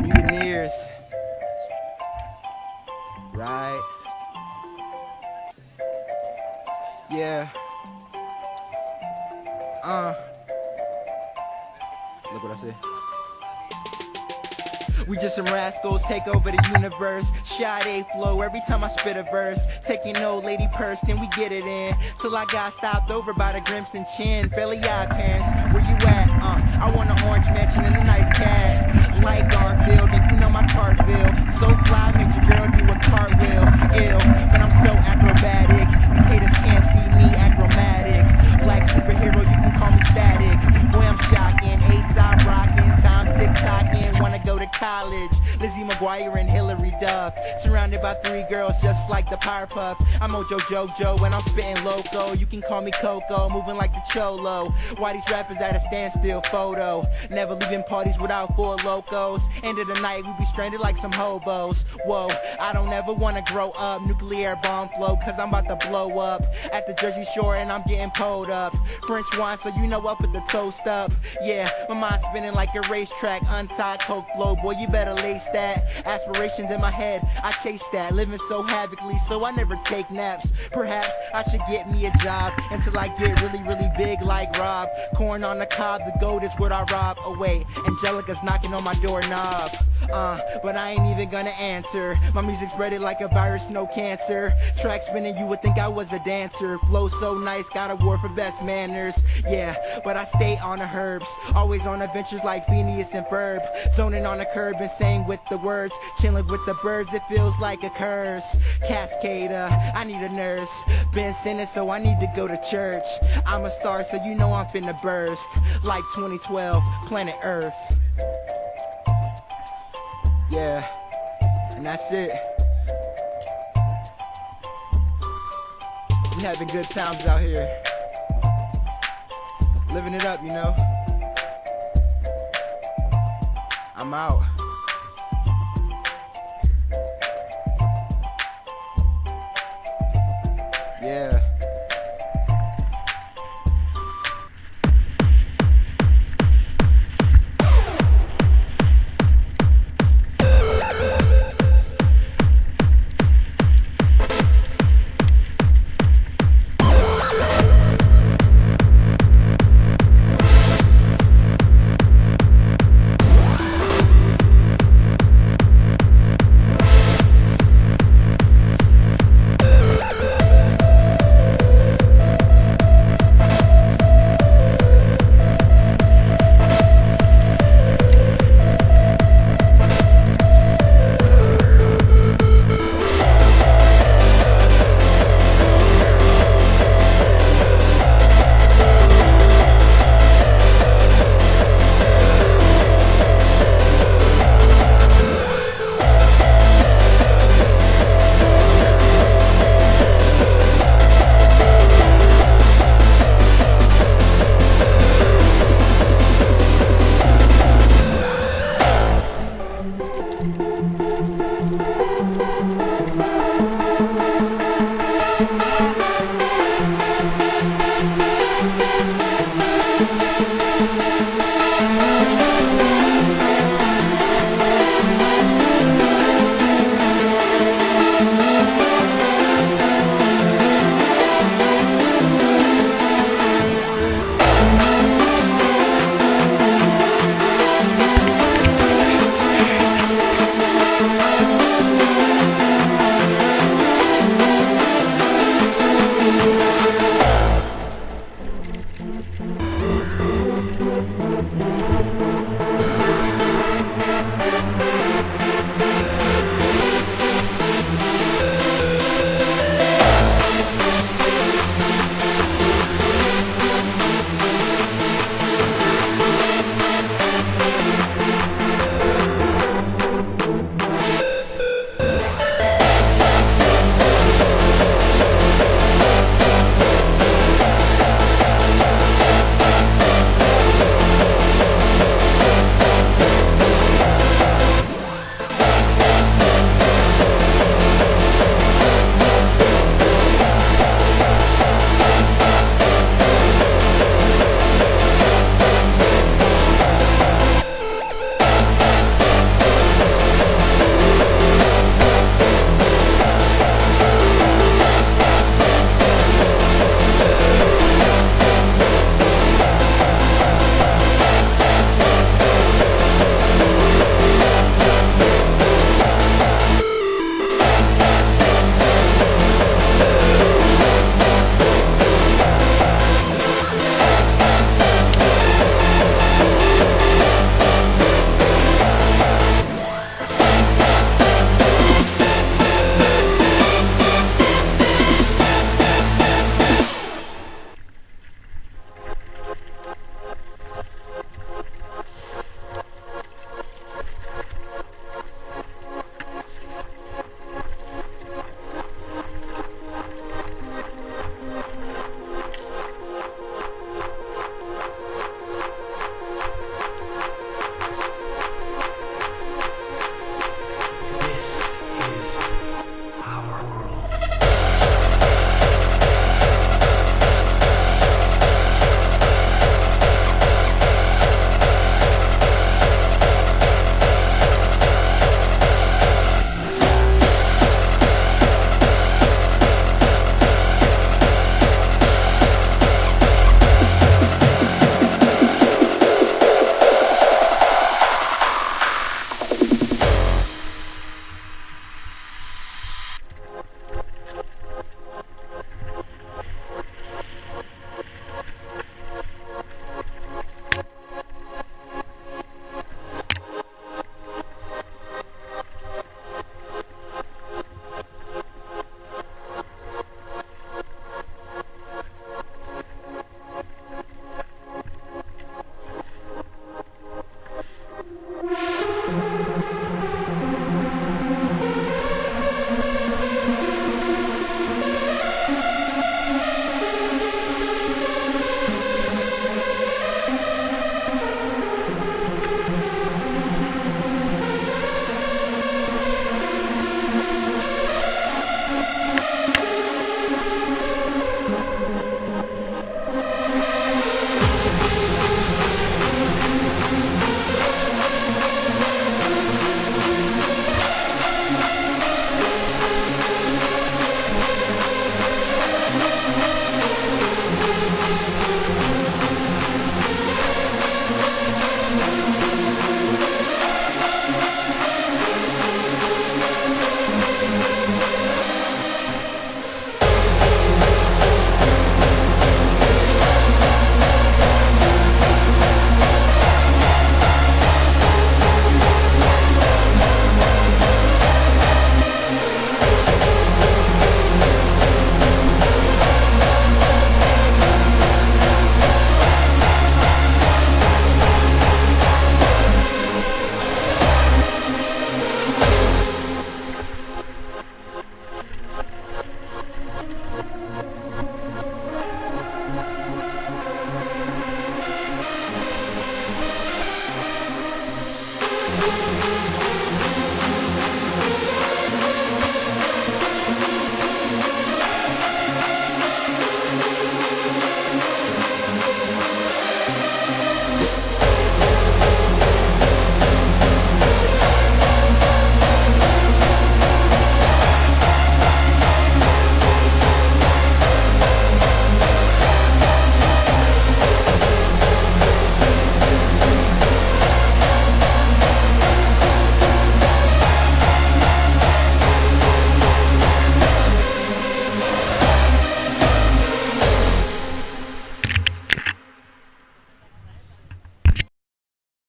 Mutineers. Right. Yeah. Look what I said. We just some rascals, take over the universe. Sade flow every time I spit a verse. Taking old lady purse, then we get it in. Till I got stopped over by the Grimson Chin. Fairly odd parents, where you at? I want an orange mansion and a nice cat. Like Garfield, and you know my Cartville. So fly, made your girl do a cartwheel. Ill, but I'm so acrobatic. These haters can't see me acrobatic. Black superhero, you can call me static. Boy, I'm shocking, A-side rocking, time tick-tocking. Wanna go to college, Lizzie McGuire and Hillary Duff. Surrounded by 3 girls just like the Powerpuff. I'm Mojo Jojo and I'm spitting loco. You can call me Coco, moving like the Cholo. Why these rappers at a standstill photo? Never leaving parties without 4 locos. End of the night we be stranded like some hobos. Whoa, I don't ever wanna grow up. Nuclear bomb flow, cause I'm about to blow up at the Jersey Shore and I'm getting pulled up. French wine, so you know I put the toast up. Yeah, my mind's spinning like a racetrack. Untied coke flow, boy, you better lace that. Aspirations in my head, I chase that. Living so havically, so I never take naps. Perhaps I should get me a job until I get really, really big like Rob. Corn on the cob, the gold is what I rob. Oh wait, Angelica's knocking on my doorknob. But I ain't even gonna answer. My music's spreaded like a virus, no cancer. Track spinning, you would think I was a dancer. Flow so nice, got award for best manners. Yeah, but I stay on the herbs. Always on adventures like Phineas and Ferb. Zoning on the curb and saying with the words. Chilling with the birds, it feels like a curse. Cascader, I need a nurse. Been sentenced, so I need to go to church. I'm a star, so you know I'm finna burst. Like 2012, planet Earth. Yeah, and that's it. We having good times out here. Living it up, you know. I'm out.